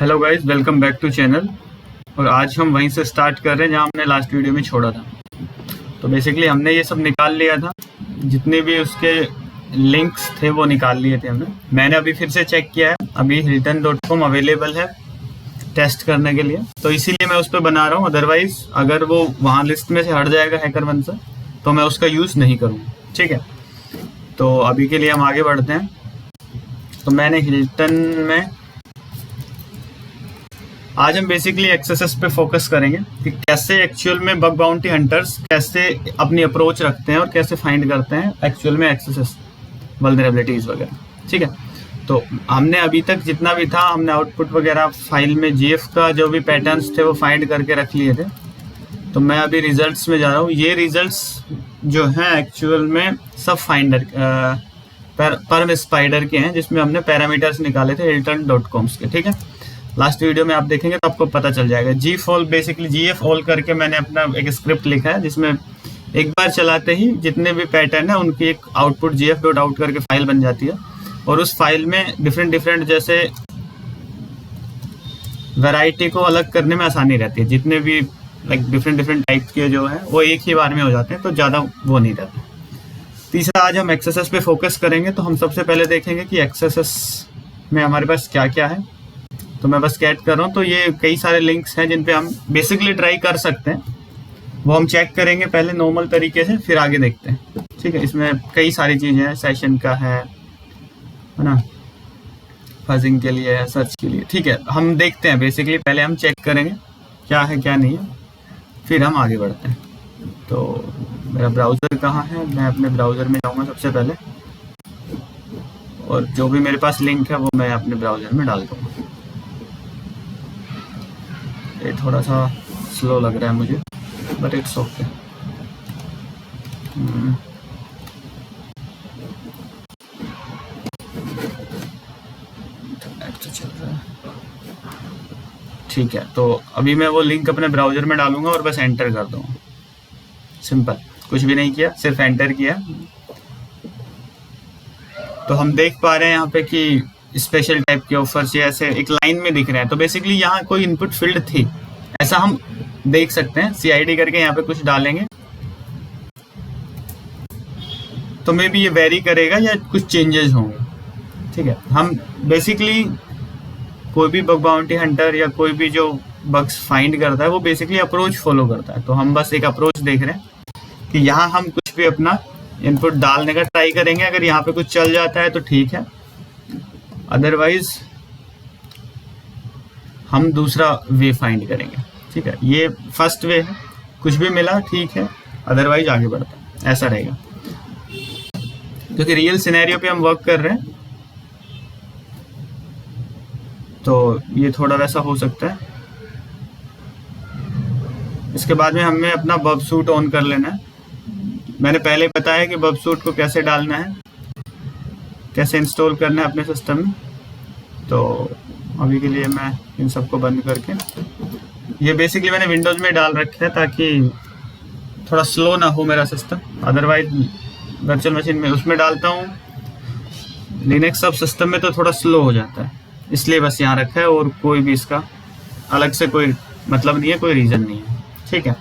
Hello guys, welcome back to channel. और आज हम वहीं से स्टार्ट कर रहे हैं जहां हमने लास्ट वीडियो में छोड़ा था। तो बेसिकली हमने ये सब निकाल लिया था, जितने भी उसके लिंक्स थे वो निकाल लिए थे हमने। मैंने अभी फिर से चेक किया है, अभी Hilton.com अवेलेबल है टेस्ट करने के लिए, तो इसीलिए मैं उस पर बना रहा हूँ। अदरवाइज अगर वो वहाँ लिस्ट में से हट जाएगा हैकर1 से तो मैं उसका यूज़ नहीं करूँगा, ठीक है। तो अभी के लिए हम आगे बढ़ते हैं। तो मैंने हिल्टन में आज हम बेसिकली एक्सेसेस पे फोकस करेंगे कि कैसे एक्चुअल में बग बाउंटी हंटर्स कैसे अपनी अप्रोच रखते हैं और कैसे फाइंड करते हैं एक्चुअल में एक्सेसेस वल्नरेबिलिटीज़ वगैरह, ठीक है। तो हमने अभी तक जितना भी था हमने आउटपुट वगैरह फाइल में GF का जो भी पैटर्न्स थे वो फाइंड करके रख लिए थे। तो मैं अभी रिजल्ट्स में जा रहा हूँ। ये रिजल्ट्स जो हैं एक्चुअल में सब फाइंडर परम स्पाइडर के हैं, जिसमें हमने पैरामीटर्स निकाले थे Hilton.com के, ठीक है। लास्ट वीडियो में आप देखेंगे तो आपको पता चल जाएगा। GF बेसिकली GF ऑल करके मैंने अपना एक स्क्रिप्ट लिखा है, जिसमें एक बार चलाते ही जितने भी पैटर्न है उनकी एक आउटपुट GF.out करके फाइल बन जाती है। और उस फाइल में डिफरेंट जैसे वैरायटी को अलग करने में आसानी रहती है। जितने भी लाइक डिफरेंट टाइप के जो है वो एक ही बार में हो जाते हैं, तो ज़्यादा वो नहीं रहता। तीसरा, आज हम एक्सेसेस पे फोकस करेंगे। तो हम सबसे पहले देखेंगे कि एक्सेसेस में हमारे पास क्या क्या है। तो मैं बस कैट कर रहा हूँ। तो ये कई सारे लिंक्स हैं जिन पे हम बेसिकली ट्राई कर सकते हैं, वो हम चेक करेंगे पहले नॉर्मल तरीके से, फिर आगे देखते हैं, ठीक है। इसमें कई सारी चीज़ें हैं, सेशन का है ना, फजिंग के लिए है, सर्च के लिए, ठीक है। हम देखते हैं, बेसिकली पहले हम चेक करेंगे क्या है क्या नहीं है, फिर हम आगे बढ़ते हैं। तो मेरा ब्राउज़र कहाँ है, मैं अपने ब्राउज़र में जाऊँगा सबसे पहले, और जो भी मेरे पास लिंक है वो मैं अपने ब्राउज़र में डाल दूँगा। ये थोड़ा सा स्लो लग रहा है मुझे, बट इट्स ओके। तो चल रहा है, ठीक है। तो अभी मैं वो लिंक अपने ब्राउज़र में डालूंगा और बस एंटर कर दूँगा। सिंपल, कुछ भी नहीं किया, सिर्फ एंटर किया। तो हम देख पा रहे हैं यहाँ पे कि स्पेशल टाइप के ऑफर्स ये ऐसे एक लाइन में दिख रहे हैं। तो बेसिकली यहाँ कोई इनपुट फील्ड थी, ऐसा हम देख सकते हैं। CID करके यहाँ पे कुछ डालेंगे तो मे बी ये वेरी करेगा या कुछ चेंजेस होंगे, ठीक है। हम बेसिकली कोई भी बग बाउंटी हंटर या कोई भी जो बग्स फाइंड करता है वो बेसिकली अप्रोच फॉलो करता है। तो हम बस एक अप्रोच देख रहे हैं कि यहाँ हम कुछ भी अपना इनपुट डालने का ट्राई करेंगे। अगर यहाँ पे कुछ चल जाता है तो ठीक है, अदरवाइज हम दूसरा वे फाइंड करेंगे, ठीक है। ये फर्स्ट वे है, कुछ भी मिला ठीक है, अदरवाइज आगे बढ़ता है, ऐसा रहेगा। क्योंकि रियल सिनेरियो पे हम वर्क कर रहे हैं, तो ये थोड़ा वैसा हो सकता है। इसके बाद में हमें अपना बबसूट ऑन कर लेना है। मैंने पहले बताया कि बबसूट को कैसे डालना है, कैसे इंस्टॉल करना है अपने सिस्टम में। तो अभी के लिए मैं इन सबको बंद करके, ये बेसिकली मैंने विंडोज़ में डाल रखा है ताकि थोड़ा स्लो ना हो मेरा सिस्टम। अदरवाइज वर्चुअल मशीन में उसमें डालता हूँ, लिनक्स सब सिस्टम में तो थोड़ा स्लो हो जाता है, इसलिए बस यहाँ रखा है। और कोई भी इसका अलग से कोई मतलब नहीं है, कोई रीज़न नहीं है, ठीक है।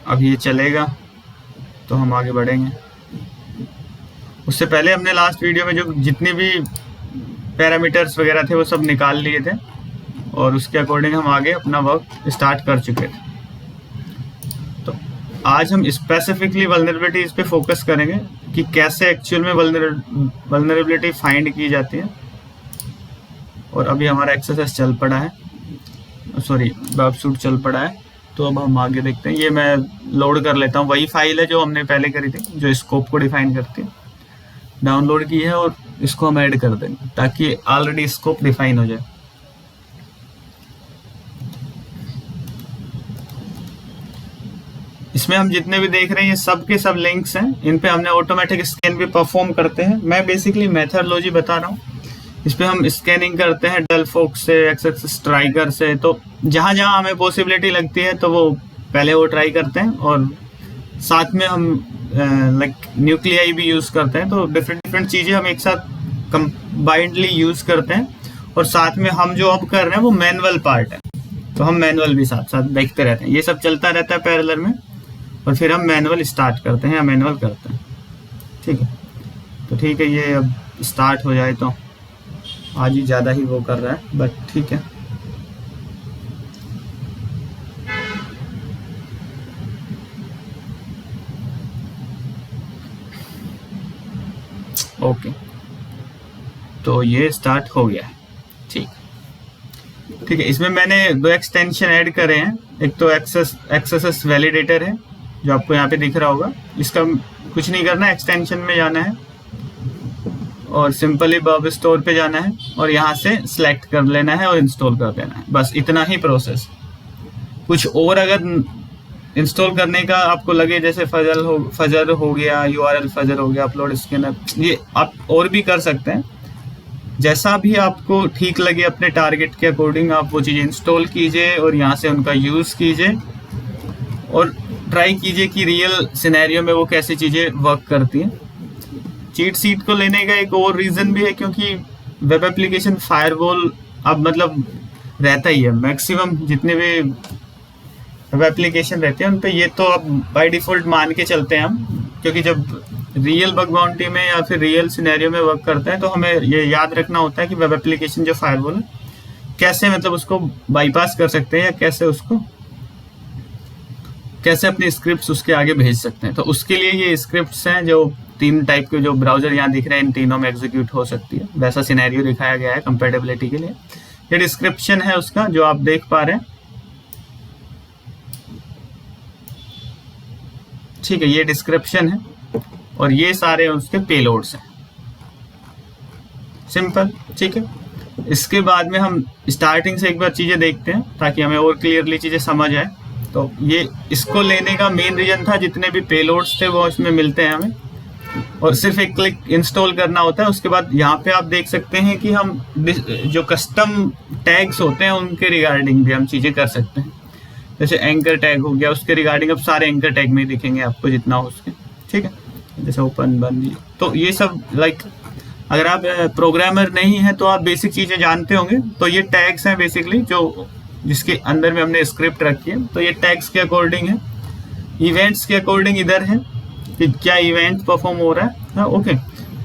अब ये चलेगा तो हम आगे बढ़ेंगे। उससे पहले हमने लास्ट वीडियो में जो जितने भी पैरामीटर्स वगैरह थे वो सब निकाल लिए थे, और उसके अकॉर्डिंग हम आगे अपना वर्क स्टार्ट कर चुके थे। तो आज हम स्पेसिफिकली वल्नरेबिलिटीज़ पे फोकस करेंगे कि कैसे एक्चुअल में वल्नरेबिलिटी फाइंड की जाती है। और अभी हमारा एक्सेसेस चल पड़ा है, सॉरी बबसूट चल पड़ा है। तो अब हम आगे देखते हैं। ये मैं लोड कर लेता हूँ, वही फाइल है जो हमने पहले करी थी, जो स्कोप को डिफाइन करती है। डाउनलोड की है और इसको हम ऐड कर देंगे ताकि ऑलरेडी स्कोप डिफाइन हो जाए। इसमें हम जितने भी देख रहे हैं ये सब के सब लिंक्स हैं, इन पे हमने ऑटोमेटिक स्कैन भी परफॉर्म करते हैं। मैं बेसिकली मेथडोलॉजी बता रहा हूँ। इस पर हम स्कैनिंग करते हैं डेलफॉक्स से, एक्सेस स्ट्राइकर से। तो जहाँ जहाँ हमें पॉसिबिलिटी लगती है तो वो पहले वो ट्राई करते हैं, और साथ में हम लाइक न्यूक्लियाई भी यूज़ करते हैं। तो डिफरेंट डिफरेंट चीज़ें हम एक साथ कंबाइंडली यूज़ करते हैं, और साथ में हम जो अब कर रहे हैं वो मैनुअल पार्ट है, तो हम मैनुअल भी साथ साथ देखते रहते हैं। ये सब चलता रहता है पैरेलल में, और फिर हम मैनुअल स्टार्ट करते हैं या मैनुअल करते हैं। ठीक है, तो ठीक है, ये अब स्टार्ट हो जाए तो आज ही ज़्यादा ही वो कर रहा है, बट ठीक है। ओके, तो ये स्टार्ट हो गया है। ठीक ठीक है, इसमें मैंने 2 एक्सटेंशन ऐड करे हैं। एक तो एक्सेस वैलिडेटर है जो आपको यहाँ पे दिख रहा होगा। इसका कुछ नहीं करना है, एक्सटेंशन में जाना है और सिंपली बब स्टोर पे जाना है और यहाँ से सिलेक्ट कर लेना है और इंस्टॉल कर देना है। बस इतना ही प्रोसेस। कुछ और अगर इंस्टॉल करने का आपको लगे, जैसे फजर हो गया, URL फजर हो गया, अपलोड स्कैनर, ये आप और भी कर सकते हैं। जैसा भी आपको ठीक लगे अपने टारगेट के अकॉर्डिंग आप वो चीज़ें इंस्टॉल कीजिए और यहाँ से उनका यूज़ कीजिए और ट्राई कीजिए कि रियल सिनेरियो में वो कैसी चीज़ें वर्क करती हैं। चीट सीट को लेने का एक और रीज़न भी है, क्योंकि वेब एप्लीकेशन फायरवॉल अब मतलब रहता ही है। मैक्सिमम जितने भी वेब एप्लीकेशन रहते हैं उन पे ये तो अब बाय डिफ़ॉल्ट मान के चलते हैं हम, क्योंकि जब रियल बग बाउंटी में या फिर रियल सिनेरियो में वर्क करता है तो हमें ये याद रखना होता है कि वेब एप्लीकेशन जो फायरवॉल है कैसे मतलब उसको बाईपास कर सकते हैं, या कैसे अपनी स्क्रिप्ट्स उसके आगे भेज सकते हैं। तो उसके लिए ये स्क्रिप्ट्स हैं जो 3 टाइप के जो ब्राउजर यहाँ दिख रहे हैं, इन तीनों में एग्जीक्यूट हो सकती है। वैसा सिनेरियो दिखाया गया है कंपैटिबिलिटी के लिए। ये डिस्क्रिप्शन है उसका जो आप देख पा रहे हैं। ठीक है, ये डिस्क्रिप्शन है और ये सारे उसके पेलोड्स हैं। सिंपल, ठीक है। इसके बाद में हम स्टार्टिंग से एक बार चीज़ें देखते हैं ताकि हमें और क्लियरली चीज़ें समझ आए। तो ये इसको लेने का मेन रीज़न था, जितने भी पेलोड्स थे वो इसमें मिलते हैं हमें, और सिर्फ एक क्लिक इंस्टॉल करना होता है। उसके बाद यहाँ पे आप देख सकते हैं कि हम जो कस्टम टैग्स होते हैं उनके रिगार्डिंग भी हम चीज़ें कर सकते हैं। जैसे एंकर टैग हो गया, उसके रिगार्डिंग अब सारे एंकर टैग में दिखेंगे आपको जितना हो सके। ठीक है, जैसे ओपन बंद, तो ये सब लाइक अगर आप प्रोग्रामर नहीं है तो आप बेसिक चीज़ें जानते होंगे। तो ये टैग्स हैं बेसिकली जो जिसके अंदर में हमने स्क्रिप्ट रखी है। तो ये टैग्स के अकॉर्डिंग है, इवेंट्स के अकॉर्डिंग इधर है कि क्या इवेंट परफॉर्म हो रहा है। हाँ, ओके,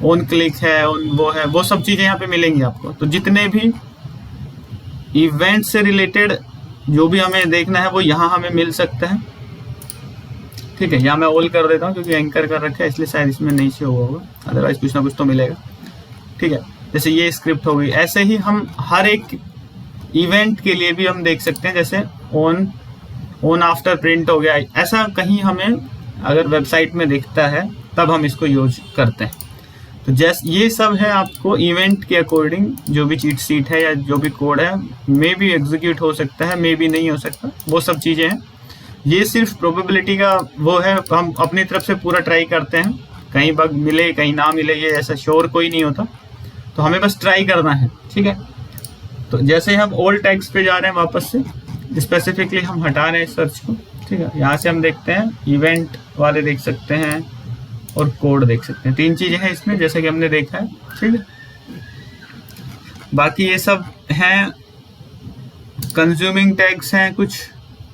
ऑन क्लिक है, ऑन वो है, वो सब चीज़ें यहाँ पे मिलेंगी आपको। तो जितने भी इवेंट से रिलेटेड जो भी हमें देखना है वो यहाँ हमें मिल सकता है। ठीक है, यहाँ मैं ऑल कर देता हूँ क्योंकि एंकर कर रखा है इसलिए शायद इसमें नहीं से हुआ होगा, अदरवाइज कुछ ना कुछ तो मिलेगा। ठीक है, जैसे ये स्क्रिप्ट हो गई। ऐसे ही हम हर एक इवेंट के लिए भी हम देख सकते हैं, जैसे ऑन आफ्टर प्रिंट हो गया। ऐसा कहीं हमें अगर वेबसाइट में दिखता है तब हम इसको यूज करते हैं। तो जैसे ये सब है आपको इवेंट के अकॉर्डिंग जो भी चीट सीट है या जो भी कोड है, मे भी एग्जीक्यूट हो सकता है, मे भी नहीं हो सकता, वो सब चीज़ें हैं। ये सिर्फ प्रोबेबिलिटी का वो है, हम अपनी तरफ से पूरा ट्राई करते हैं। कहीं बग मिले कहीं ना मिले, ये ऐसा श्योर कोई नहीं होता, तो हमें बस ट्राई करना है। ठीक है, तो जैसे हम ओल्ड टैग्स पे जा रहे हैं, वापस से स्पेसिफिकली हम हटा रहे हैं सर्च को। ठीक है, यहाँ से हम देखते हैं इवेंट वाले देख सकते हैं और कोड देख सकते हैं। 3 चीज़ें हैं इसमें जैसे कि हमने देखा है। ठीक है, बाकी ये सब हैं कंज्यूमिंग टैग्स हैं कुछ,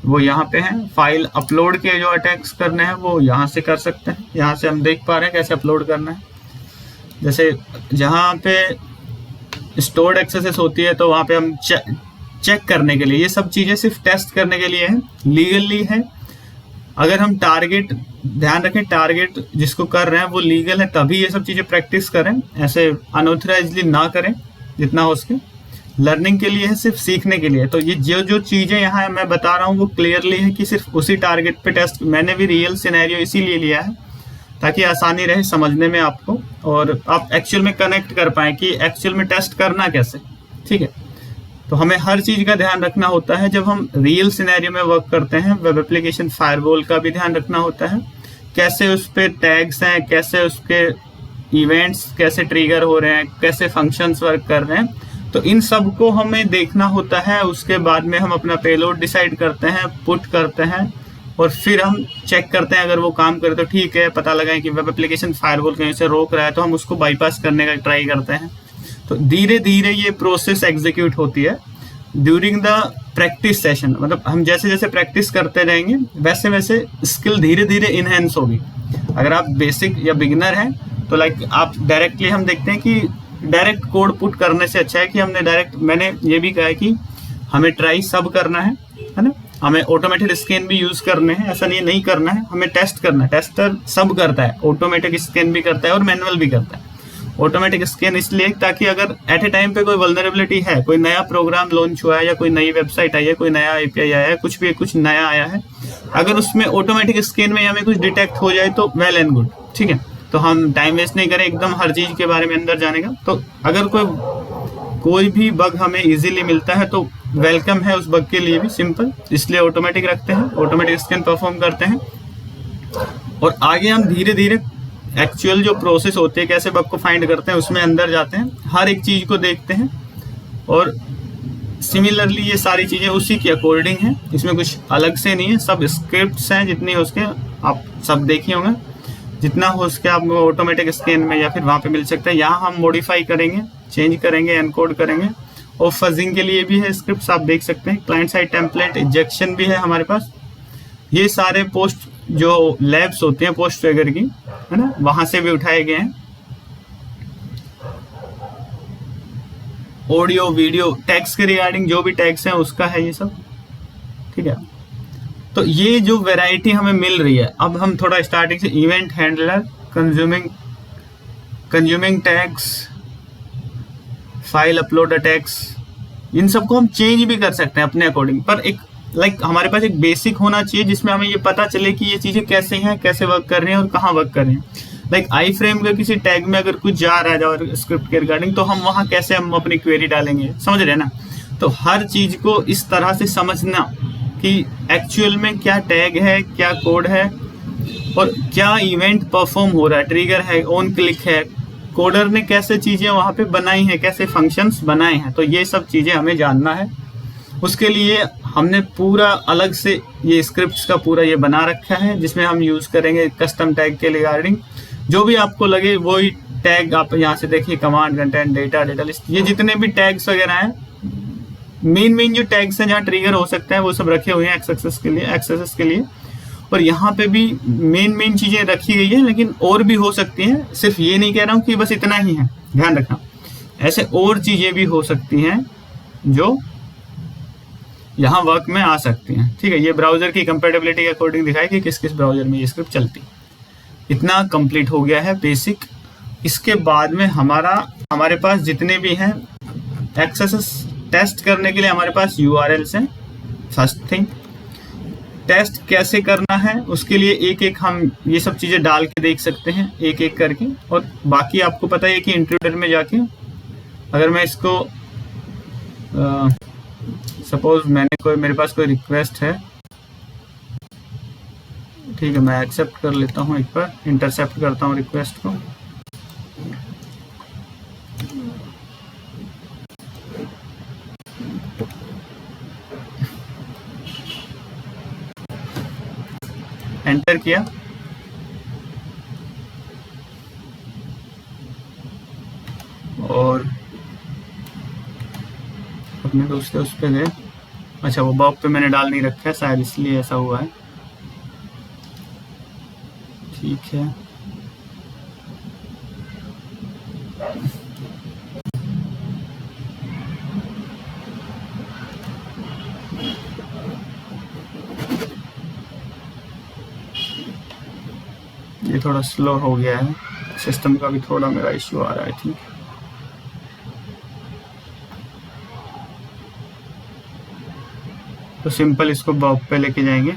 वो यहाँ पे हैं। फाइल अपलोड के जो अटैक्स करने हैं वो यहाँ से कर सकते हैं। यहाँ से हम देख पा रहे हैं कैसे अपलोड करना है। जैसे जहाँ पे स्टोर्ड एक्सेसेस होती है तो वहाँ पे हम चेक करने के लिए, ये सब चीज़ें सिर्फ टेस्ट करने के लिए हैं, लीगली है। अगर हम टारगेट, ध्यान रखें टारगेट जिसको कर रहे हैं वो लीगल है, तभी ये सब चीज़ें प्रैक्टिस करें, ऐसे अनऑथराइजली ना करें जितना हो सके। लर्निंग के लिए है, सिर्फ सीखने के लिए। तो ये जो चीज़ें यहाँ मैं बता रहा हूँ वो क्लियरली है कि सिर्फ उसी टारगेट पे टेस्ट। मैंने भी रियल सिनेरियो इसीलिए लिया है ताकि आसानी रहे समझने में आपको, और आप एक्चुअल में कनेक्ट कर पाएँ कि एक्चुअल में टेस्ट करना कैसे। ठीक है, तो हमें हर चीज़ का ध्यान रखना होता है जब हम रियल सिनेरियो में वर्क करते हैं। वेब एप्लीकेशन फायरवॉल का भी ध्यान रखना होता है, कैसे उस पर टैग्स हैं, कैसे उसके इवेंट्स कैसे ट्रिगर हो रहे हैं, कैसे फंक्शंस वर्क कर रहे हैं। तो इन सब को हमें देखना होता है। उसके बाद में हम अपना पेलोड डिसाइड करते हैं, पुट करते हैं और फिर हम चेक करते हैं, अगर वो काम करे तो ठीक है, पता लगाएं कि वेब एप्लीकेशन फायरवॉल कहीं से रोक रहा है तो हम उसको बाईपास करने का ट्राई करते हैं। तो धीरे धीरे ये प्रोसेस एग्जीक्यूट होती है ड्यूरिंग द प्रैक्टिस सेशन। मतलब हम जैसे जैसे प्रैक्टिस करते रहेंगे वैसे वैसे स्किल धीरे धीरे इनहेंस होगी। अगर आप बेसिक या बिगिनर हैं तो लाइक आप डायरेक्टली, हम देखते हैं कि डायरेक्ट कोड पुट करने से अच्छा है कि हमने डायरेक्ट, मैंने ये भी कहा है कि हमें ट्राई सब करना है ना, हमें ऑटोमेटेड स्कैन भी यूज करने हैं, ऐसा नहीं करना है, हमें टेस्ट करना है। टेस्टर सब करता है, ऑटोमेटिक स्कैन भी करता है और मैनुअल भी करता है। ऑटोमेटिक स्कैन इसलिए ताकि अगर एट ए टाइम पे कोई वल्नरेबिलिटी है, कोई नया प्रोग्राम लॉन्च हुआ है या कोई नई वेबसाइट आई है, कोई नया एपीआई आया है, कुछ नया आया है, अगर उसमें ऑटोमेटिक स्कैन में हमें कुछ डिटेक्ट हो जाए तो वेल एंड गुड, ठीक है। तो हम टाइम वेस्ट नहीं करें एकदम हर चीज के बारे में अंदर जाने का। तो अगर कोई भी बग हमें इजीली मिलता है तो वेलकम है उस बग के लिए भी, सिंपल, इसलिए ऑटोमेटिक रखते हैं, ऑटोमेटिक स्कैन परफॉर्म करते हैं। और आगे हम धीरे धीरे एक्चुअल जो प्रोसेस होती है, कैसे बग को फाइंड करते हैं, उसमें अंदर जाते हैं, हर एक चीज को देखते हैं। और सिमिलरली ये सारी चीजें उसी की अकॉर्डिंग है, इसमें कुछ अलग से नहीं है, सब स्क्रिप्ट्स हैं जितनी हो सके आप सब देखे होंगे, जितना हो सके आपको ऑटोमेटिक स्कैन में या फिर वहां पे मिल सकता है। यहाँ हम मॉडिफाई करेंगे, चेंज करेंगे, एनकोड करेंगे। और फजिंग के लिए भी है स्क्रिप्ट्स, आप देख सकते हैं। क्लाइंट साइड टेम्पलेट इंजेक्शन भी है हमारे पास। ये सारे पोस्ट जो लैब्स होते हैं पोस्ट वगैरह की, है ना, वहां से भी उठाए गए हैं। ऑडियो वीडियो टैग्स के रिगार्डिंग जो भी टैग्स हैं उसका है ये सब, ठीक है। तो ये जो वैरायटी हमें मिल रही है, अब हम थोड़ा स्टार्टिंग से event handler, consuming tags, file upload tags, इन सबको हम चेंज भी कर सकते हैं अपने अकॉर्डिंग। पर एक हमारे पास एक बेसिक होना चाहिए जिसमें हमें ये पता चले कि ये चीजें कैसे हैं, कैसे वर्क कर रही हैं और कहाँ वर्क कर रही हैं। आई फ्रेम के किसी टैग में अगर कुछ जा रहा है जावास्क्रिप्ट के रिगार्डिंग, तो हम वहाँ कैसे हम अपनी क्वेरी डालेंगे, समझ रहे हैं ना। तो हर चीज को इस तरह से समझना कि एक्चुअल में क्या टैग है, क्या कोड है और क्या इवेंट परफॉर्म हो रहा है, ट्रिगर है, ऑन क्लिक है, कोडर ने कैसे चीजें वहां पे बनाई हैं, कैसे फंक्शंस बनाए हैं। तो ये सब चीजें हमें जानना है। उसके लिए हमने पूरा अलग से ये स्क्रिप्ट्स का पूरा ये बना रखा है, जिसमें हम यूज करेंगे कस्टम टैग के रिगार्डिंग। जो भी आपको लगे वही टैग आप यहाँ से देखिए, कमांड, कंटेंट, डेटा लिस्ट, ये जितने भी टैग्स वगैरह हैं, मेन जो टैग्स हैं जहाँ ट्रिगर हो सकता है वो सब रखे हुए हैं एक्सेस के लिए। और यहाँ पे भी मेन चीजें रखी गई है, लेकिन और भी हो सकती हैं। सिर्फ ये नहीं कह रहा हूँ कि बस इतना ही है, ध्यान रखना, ऐसे और चीजें भी हो सकती हैं जो यहाँ वर्क में आ सकती हैं, ठीक है। ये ब्राउजर की कंपेटेबिलिटी के अकॉर्डिंग दिखाई कि किस किस ब्राउजर में ये स्क्रिप्ट चलती। इतना कंप्लीट हो गया है बेसिक। इसके बाद में हमारे पास जितने भी हैं एक्सेस टेस्ट करने के लिए हमारे पास URLs हैं। फर्स्ट थिंग, टेस्ट कैसे करना है उसके लिए एक हम ये सब चीजें डाल के देख सकते हैं एक एक करके। और बाकी आपको पता है कि इंट्रूडर में जाके अगर मैं इसको सपोज मेरे पास कोई रिक्वेस्ट है, ठीक है, मैं एक्सेप्ट कर लेता हूँ, एक बार इंटरसेप्ट करता हूँ रिक्वेस्ट को। एंटर किया और अपने दूसरे उस पे गए। अच्छा, वो बॉक्स पे मैंने डाल नहीं रखा है शायद, इसलिए ऐसा हुआ है, ठीक है। ये थोड़ा स्लो हो गया है, सिस्टम का भी थोड़ा मेरा इश्यू आ रहा है, ठीक है। तो सिंपल इसको बॉक्स पे लेके जाएंगे।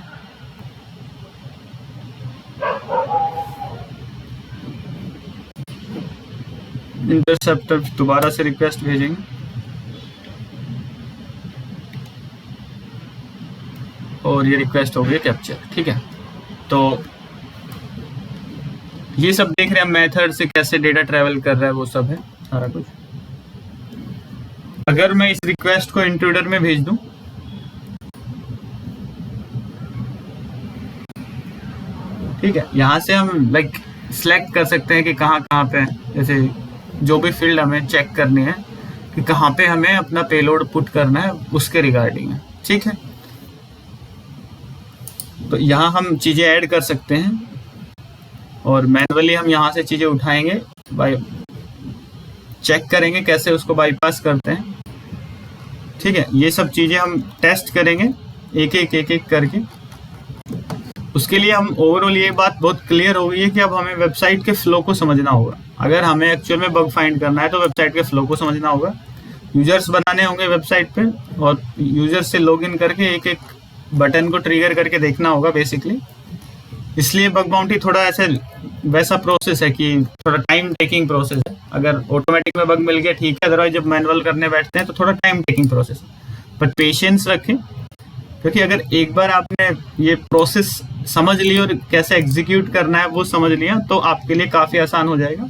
इंटरसेप्टर दोबारा से रिक्वेस्ट भेजेंगे और ये रिक्वेस्ट हो गई कैप्चर, ठीक है। तो ये सब देख रहे हैं मेथड से कैसे डेटा ट्रेवल कर रहा है, वो सब है सारा कुछ। अगर मैं इस रिक्वेस्ट को इंट्रूडर में भेज दूं ठीक है, यहाँ से हम लाइक सिलेक्ट कर सकते हैं कि कहाँ कहाँ पे, जैसे जो भी फील्ड हमें चेक करनी है कि कहाँ पे हमें अपना पेलोड पुट करना है उसके रिगार्डिंग है। ठीक है, तो यहाँ हम चीज़ें ऐड कर सकते हैं और मैनुअली हम यहाँ से चीज़ें उठाएंगे, बाय चेक करेंगे कैसे उसको बाईपास करते हैं। ठीक है, ये सब चीज़ें हम टेस्ट करेंगे एक एक करके। उसके लिए हम ओवरऑल ये बात बहुत क्लियर हो गई है कि अब हमें वेबसाइट के फ्लो को समझना होगा। अगर हमें एक्चुअल में बग फाइंड करना है तो वेबसाइट के फ्लो को समझना होगा, यूजर्स बनाने होंगे वेबसाइट पे और यूजर्स से लॉगिन करके एक एक बटन को ट्रिगर करके देखना होगा बेसिकली। इसलिए बग बाउंटी थोड़ा ऐसे वैसा प्रोसेस है कि थोड़ा टाइम टेकिंग प्रोसेस है। अगर ऑटोमेटिक में बग मिल गया ठीक है, अदरवाइज जब मैनुअल करने बैठते हैं तो थोड़ा टाइम टेकिंग प्रोसेस है। बट पेशेंस रखें, क्योंकि अगर एक बार आपने ये प्रोसेस समझ ली और कैसे एग्जीक्यूट करना है वो समझ लिया तो आपके लिए काफ़ी आसान हो जाएगा।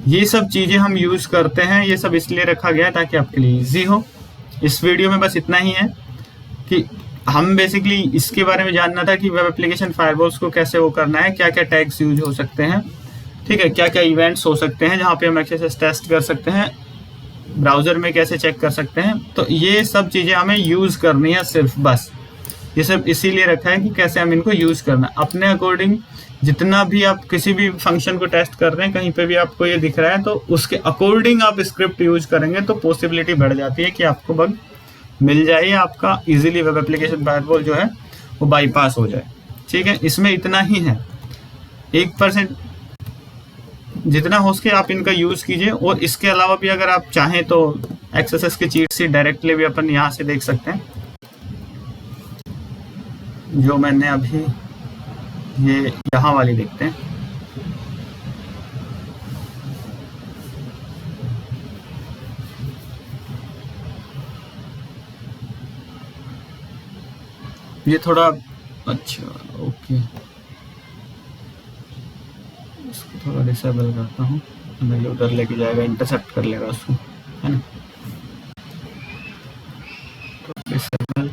ये सब चीज़ें हम यूज़ करते हैं, ये सब इसलिए रखा गया है ताकि आपके लिए ईजी हो। इस वीडियो में बस इतना ही है कि हम बेसिकली इसके बारे में जानना था कि वेब एप्लीकेशन फायरवॉल्स को कैसे वो करना है, क्या क्या टैग्स यूज हो सकते हैं, ठीक है, क्या क्या इवेंट्स हो सकते हैं जहाँ पे हम एक्सेस टेस्ट कर सकते हैं, ब्राउज़र में कैसे चेक कर सकते हैं। तो ये सब चीज़ें हमें यूज़ करनी है सिर्फ, बस ये सब इसीलिए रखा है कि कैसे हम इनको यूज़ करना है अपने अकॉर्डिंग। जितना भी आप किसी भी फंक्शन को टेस्ट कर रहे हैं, कहीं पे भी आपको ये दिख रहा है तो उसके अकॉर्डिंग आप स्क्रिप्ट यूज करेंगे तो पॉसिबिलिटी बढ़ जाती है कि आपको बग मिल जाए या आपका इजीली वेब एप्लीकेशन फायरवॉल जो है वो बाईपास हो जाए। ठीक है, इसमें इतना ही है, 1% जितना हो सके आप इनका यूज़ कीजिए। और इसके अलावा भी अगर आप चाहें तो एक्सेस की चीट शीट डायरेक्टली भी अपन यहाँ से देख सकते हैं, जो मैंने अभी ये यहाँ वाली देखते हैं। ये थोड़ा अच्छा, ओके, इसको थोड़ा डिसेबल करता हूँ, मैं उधर लेके जाएगा, इंटरसेप्ट कर लेगा उसको, है ना। तो डिसेबल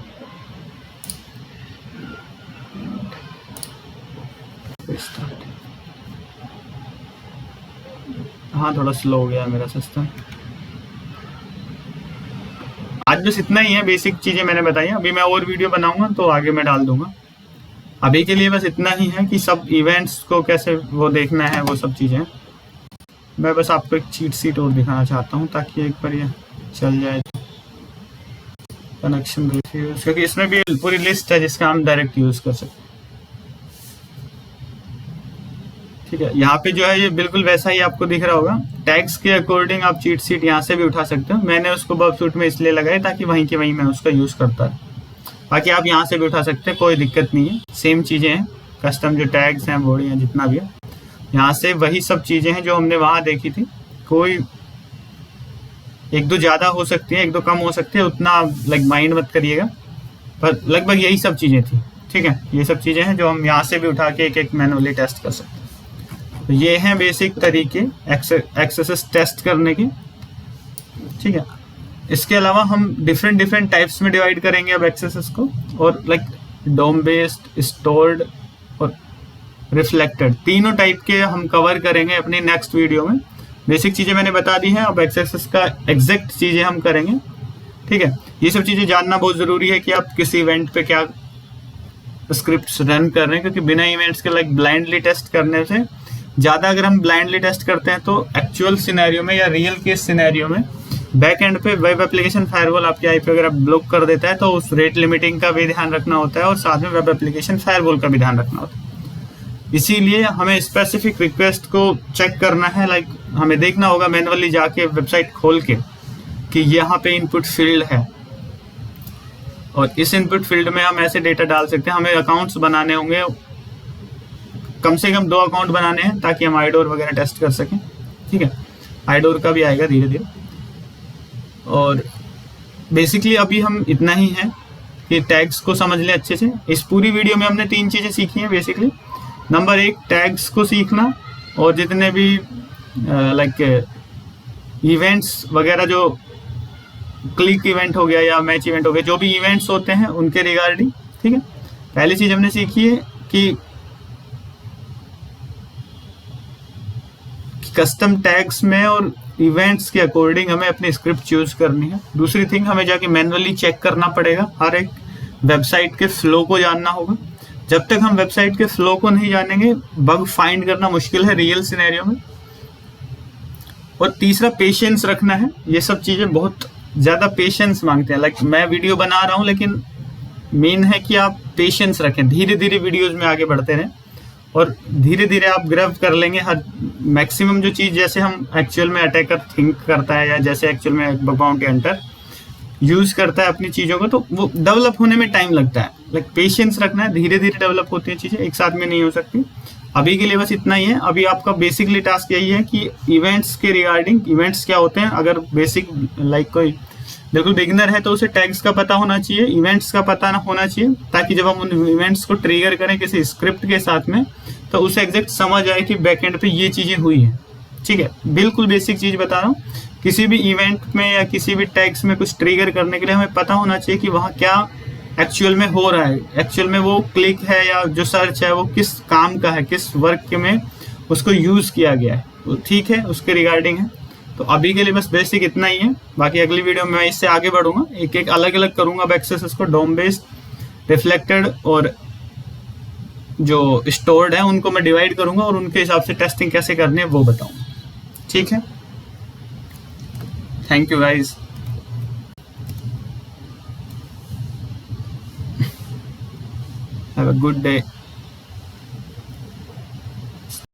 स्टार्ट, हाँ थोड़ा स्लो हो गया मेरा सिस्टम। आज बस इतना ही है, बेसिक चीज़ें मैंने बताई हैं। अभी मैं और वीडियो बनाऊंगा तो आगे मैं डाल दूंगा। अभी के लिए बस इतना ही है कि सब इवेंट्स को कैसे वो देखना है, वो सब चीज़ें। मैं बस आपको एक चीट शीट और दिखाना चाहता हूँ ताकि एक बार ये चल जाए। कनेक्शन रिव्यूज, क्योंकि इसमें भी पूरी लिस्ट है जिसका हम डायरेक्ट यूज़ कर सकते हैं। ठीक है, यहाँ पे जो है ये बिल्कुल वैसा ही आपको दिख रहा होगा। टैग्स के अकॉर्डिंग आप चीट शीट यहाँ से भी उठा सकते हो। मैंने उसको बब सूट में इसलिए लगाया ताकि वहीं के वहीं मैं उसका यूज़ करता है। बाकी आप यहाँ से भी उठा सकते हैं, कोई दिक्कत नहीं है। सेम चीज़ें हैं, कस्टम जो टैग्स हैं, बॉडी हैं, जितना भी है, यहाँ से वही सब चीज़ें हैं जो हमने वहाँ देखी थी। कोई एक दो ज़्यादा हो सकती है, एक दो कम हो सकती है, उतना लाइक माइंड मत करिएगा, पर लगभग यही सब चीज़ें थी। ठीक है, ये सब चीज़ें हैं जो हम यहाँ से भी उठा के एक एक मैनुअली टेस्ट कर सकते हैं। तो ये हैं बेसिक तरीके एक्सेस टेस्ट करने के। ठीक है, इसके अलावा हम डिफरेंट टाइप्स में डिवाइड करेंगे अब एक्सेस को, और लाइक डोम बेस्ड, स्टोर्ड और रिफ्लेक्टेड, तीनों टाइप के हम कवर करेंगे अपने नेक्स्ट वीडियो में। बेसिक चीज़ें मैंने बता दी हैं, अब एक्सेस का एग्जैक्ट चीज़ें हम करेंगे। ठीक है, ये सब चीज़ें जानना बहुत ज़रूरी है कि आप किसी इवेंट पे क्या स्क्रिप्ट्स रन कर रहे हैं, क्योंकि बिना इवेंट्स के लाइक ब्लाइंडली टेस्ट करने से ज़्यादा, अगर हम ब्लाइंडली टेस्ट करते हैं तो एक्चुअल सिनेरियो में या रियल केस सिनेरियो में बैक एंड पे वेब एप्लीकेशन फायरवॉल आपकी आईपी अगर ब्लॉक कर देता है तो उस रेट लिमिटिंग का भी ध्यान रखना होता है और साथ में वेब एप्लीकेशन फायरवॉल का भी ध्यान रखना होता है। इसीलिए हमें स्पेसिफिक रिक्वेस्ट को चेक करना है, लाइक हमें देखना होगा मैनुअली जाके वेबसाइट खोल के कि यहाँ पे इनपुट फील्ड है, और इस इनपुट फील्ड में हम ऐसे डेटा डाल सकते हैं। हमें अकाउंट्स बनाने होंगे, कम से कम 2 अकाउंट बनाने हैं ताकि हम आईडोर वगैरह टेस्ट कर सकें। ठीक है, आईडोर का भी आएगा धीरे धीरे। और बेसिकली अभी हम इतना ही है कि टैग्स को समझ लें अच्छे से। इस पूरी वीडियो में हमने 3 चीज़ें सीखी हैं बेसिकली। नंबर 1, टैग्स को सीखना, और जितने भी लाइक इवेंट्स वगैरह, जो क्लिक इवेंट हो गया या मैच इवेंट हो गया, जो भी इवेंट्स होते हैं उनके रिगार्डिंग। ठीक है, पहली चीज़ हमने सीखी है कि कस्टम टैग्स में और इवेंट्स के अकॉर्डिंग हमें अपनी स्क्रिप्ट चूज करनी है। दूसरी थिंग, हमें जाके मैनुअली चेक करना पड़ेगा, हर एक वेबसाइट के फ्लो को जानना होगा। जब तक हम वेबसाइट के फ्लो को नहीं जानेंगे, बग फाइंड करना मुश्किल है रियल सिनेरियो में। और तीसरा, पेशेंस रखना है। ये सब चीजें बहुत ज्यादा पेशेंस मांगते हैं। लाइक मैं वीडियो बना रहा हूँ, लेकिन मेन है कि आप पेशेंस रखें, धीरे धीरे वीडियोज में आगे बढ़ते रहें और धीरे धीरे आप ग्रैब कर लेंगे हर मैक्सिमम जो चीज़, जैसे हम एक्चुअल में अटैकर थिंक करता है या जैसे एक्चुअल में बग बाउंटी हंटर यूज करता है अपनी चीज़ों को, तो वो डेवलप होने में टाइम लगता है। लाइक पेशेंस रखना है, धीरे धीरे डेवलप होती हैं चीज़ें, एक साथ में नहीं हो सकती। अभी के लिए बस इतना ही है। अभी आपका बेसिकली टास्क यही है कि इवेंट्स के रिगार्डिंग, इवेंट्स क्या होते हैं, अगर बेसिक लाइक कोई बिल्कुल बिगिनर है तो उसे टैग्स का पता होना चाहिए, इवेंट्स का पता होना चाहिए, ताकि जब हम उन इवेंट्स को ट्रिगर करें किसी स्क्रिप्ट के साथ में, तो उसे एग्जैक्ट समझ आए कि बैकएंड पे ये चीज़ें हुई हैं। ठीक है, बिल्कुल बेसिक चीज़ बता रहा हूँ। किसी भी इवेंट में या किसी भी टैग्स में कुछ ट्रिगर करने के लिए हमें पता होना चाहिए कि वहाँ क्या एक्चुअल में हो रहा है, एक्चुअल में वो क्लिक है या जो सर्च है वो किस काम का है, किस वर्क में उसको यूज़ किया गया है, वो ठीक है, उसके रिगार्डिंग है। तो अभी के लिए बस बेसिक इतना ही है। बाकी अगली वीडियो में मैं इससे आगे बढ़ूंगा, एक एक अलग अलग करूंगा अब एक्सेसेस को, डोम बेस्ड, रिफ्लेक्टेड और जो स्टोर्ड है उनको मैं डिवाइड करूंगा और उनके हिसाब से टेस्टिंग कैसे करनी है वो बताऊंगा। ठीक है, thank you guys, have a good day.